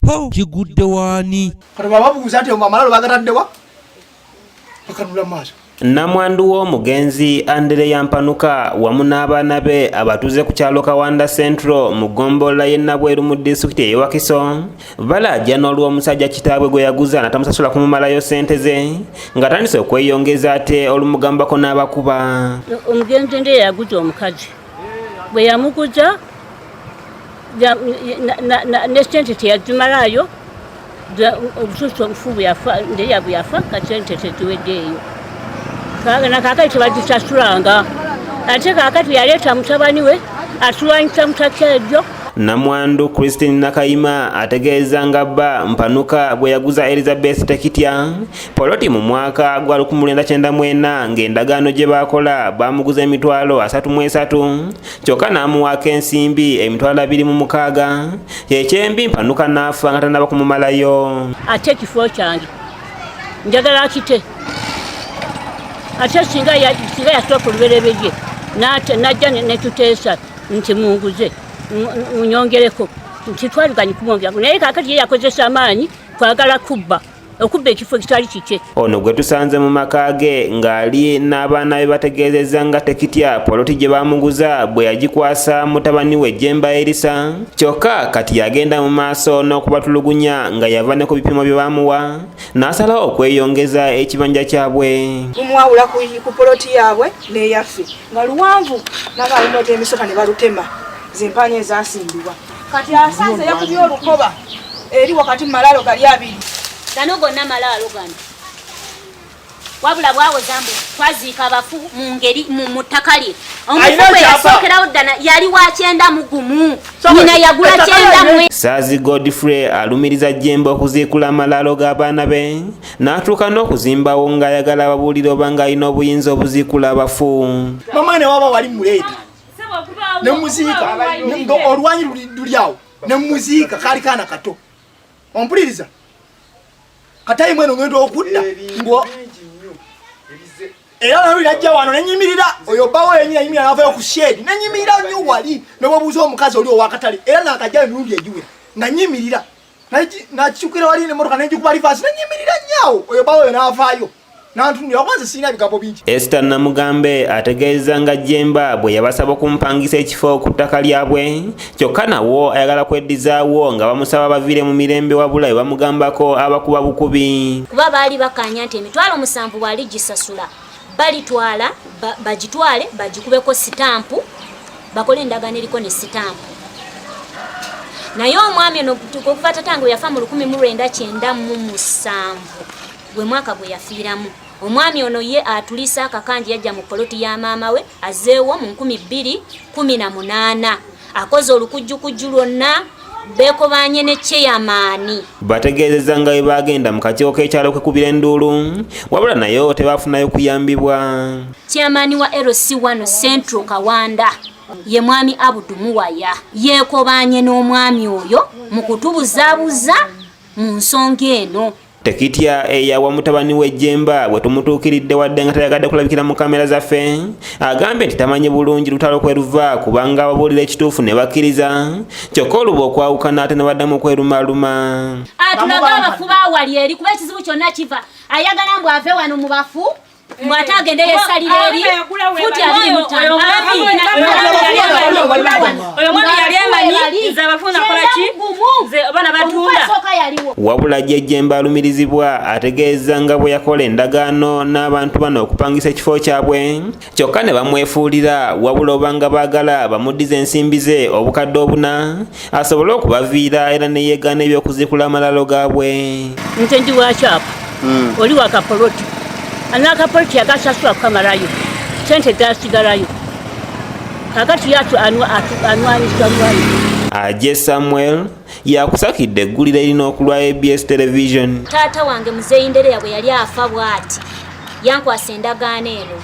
po kigudde wani kati bababuuza ati amalalo bagataddewa bakanula maaso. Namwandu w'omugenzi Andrea Mpanuka wamu n'abaana be abatuuze ku kyalo Kawanda Central mu ggombolola y'e Nabweru mu disitulikiti y'e Wakiso balajja n'olw'omusajja kitaabwe gwe yaguza n'atamusasula kumumalayo ssente ze ng'atandise okweyongeza ate olumugambako n'abakuba. Omugenzi ndiye yaguza omukazi bwe yamuguza ne ssente teyazimalayo obususu obufu ndiye bweyafa kati ssente teziweddeeyo. Kakati tebazisasulanga ate kakati yaleeta mutabani we atulwanyisa mutakyajo. Namwandu Christine Nakayima ategeeza nga bba Mpanuka bwe yaguza Elizabeth Tekitya poloti mu mwaka gwa 1994 ng'endagaano gye baakola baamuguza emitwalo 33 kyokka n'amuwaako ensimbi emitwalo 26 ekyembi Mpanuka n'afa nga tannaba kumumalayo. Ate ekifo kyange njagala akite ate singa yasooka olubereberye najja netuteesa nti munguze munyongereko nti twaluganye kumwongera naye kakati ye yakozesa amaanyi kwagala okubba ekifo kitali kike. Ono gwe tusanze mu maka ge ng'ali n'abaana be bategeezezza nga Tekitya poloti gye baamuguza bwe yagikwasa mutabani we Jemba Elisa kyokka kati yagenda mu maaso n'okubatulugunya nga yava ne ku bipimo bye baamuwa n'asalawo okweyongeza ekibanja kyabwe. Mumwawula ku poloti yaabwe n'eyaffe nga luwanvu n'abalina emisota ne balutema zimpanya ezasimbibwa kati asanze yakubye olukoba eri wakati malalo gali abiri. Gano gonna malaalo gano wabula bwawo zambu twaziika abafu mu ngeri mu ttaka lye omufu yasookerawo ddala yali wa 9 nyina yagula 9. Saazi Godfrey alumiriza Jemba okuziikula amalaalo g'abaana be n'atuuka n'okuzimbawo ng'ayagala ababuulire oba ng'alina obuyinza obuziikula abafu. Mama ne waba wali muleeta ne muziika olwanyi luli awo ne muziika kaali kaana kato ompuliriza katayi mweno ngendo okudda ngo era naluli najja wano nenyimirira oyo bawo yenyina yimirira n'avaayo ku shedi nenyimirira nnyo wali n'obuuza omukazi oli owakatale era n'akajja emirundi egiwe nga nyimirira nakikukira wali n'emmotoka n'engikuba lifaasi nenyimirira nnyawo oyo bawo oyo n'avaayo nantunira kwanza sirina bigambo bingi. Esther Namugambe ategeeza nga Jemba bwe yabasaba okumpangisa ekifo ku ttaka lyabwe kyokka nawo ayagala kweddizaawo nga bamusaba baviire mu mirembe wabula bwe bamugambako abakuba bukubi. Kuba baali bakkaanya nti emitwalo 7 bwali gisasula balitwala bagitwale bagikubeko sitampu bakole endagaano eriko ne sitampu. Naye omwami ono okuva tatange yafa mu 1997 gwe mwaka gwe yafiiramu. Omwami ono ye atulisa akakanji yajja mu poloti ya maama we azeewo mu 2018 akoze olukujjukujju lwonna beekobanye ne chairman. Bategeezezza nga bwe bagenda mu kakiiko k'ekyalo kwekubira enduulu wabula naye tebaafunayo kuyambibwa. Chairman wa LC1 Central Kawanda ye mwami Abudu Muwaya yeekobanye n'omwami oyo mu kutubuzaabuza mu nsonga eno. Tekitya eyawa mutabani we Jemba bwe tumutuukiridde wadde nga tayagadde kulabikira mu kamera zaffe agambye nti tamanyi bulungi lutalo kweruva kubanga ababuulira ekituufu ne bakkiriza kyokka oluba okwawukana ate ne baddamu okwerumaluma. Atulaga abafu baawali eri kuba ekizibu kyonna kiva ayagala mbu ave wano mu bafu mwate agende yesalira eri futi abiri mutano oyo mwana yali amanyi nze abafuna kolaki nze obana batunda wabula Jemba alumirizibwa ategeeza nga bwe yakola endagaano n'abantu bano okupangisa ekifo kyabwe kyokka ne bamwefuulira wabula obanga baagala bamuddiza ensimbi ze obukadde 4 asobole okubaviira era ne yeegaana eby'okuziikula amalalo gaabwe. Nze ndi wakyapa oli wakapoloti anakapoloti yagasasula kukamalayo sente zasigalayo kakati yatu anwaniswa lwayo. Aje Samuel yakusakidde eggulire erina okulwa ABS Television. Taata wange Muzeeyi Ndereya bwe yali afa bw'ati yankwasa endagaano eno